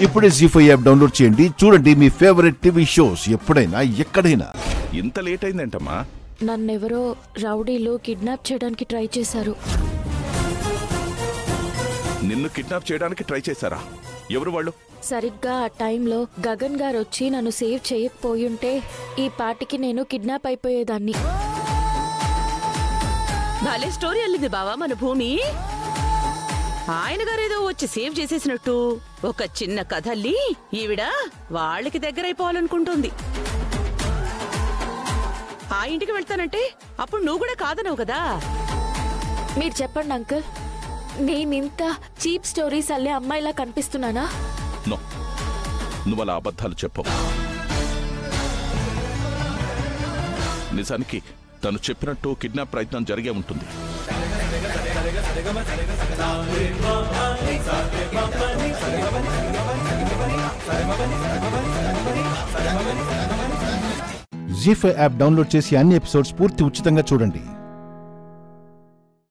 ఇప్పుడే జీ5 app download చేయండి. చూడండి మీ ఫేవరెట్ టీవీ షోస్ ఎప్పుడైనా ఎక్కడైనా. ఇంత లేట్ అయిందంటమ్మా? నన్నెవరో రౌడీలు కిడ్నాప్ చేయడానికి ట్రై చేశారు. నిన్ను కిడ్నాప్ చేయడానికి ట్రై చేశారా? ఎవరు వాళ్ళు? సరిగ్గా ఆ టైంలో గగన్ గారు వచ్చి నన్ను సేవ్ చేయకపోయుంటే ఈ పాటికి నేను కిడ్నాప్ అయిపోయేదాన్ని. భలే స్టోరీ అల్లింది బావా మన భూమి. ఆయన గారేదో వచ్చి సేవ్ చేసేసినట్టు ఒక చిన్న కథల్లి ఈవిడ వాళ్ళకి దగ్గరైపోవాలనుకుంటుంది. ఆ ఇంటికి వెళ్తానంటే అప్పుడు నువ్వు కూడా కాదనవు కదా. మీరు చెప్పండి అంకుల్, నేనింత చీప్ స్టోరీస్ అల్లే అమ్మాయిలా కనిపిస్తున్నానా? నో, నువ్వు అలా అబద్ధాలు చెప్పవు. నిజానికి తను చెప్పినట్టు కిడ్నాప్ ప్రయత్నం జరిగే ఉంటుంది. జీ5 యాప్ డౌన్లోడ్ చేసి అన్ని ఎపిసోడ్స్ పూర్తి ఉచితంగా చూడండి.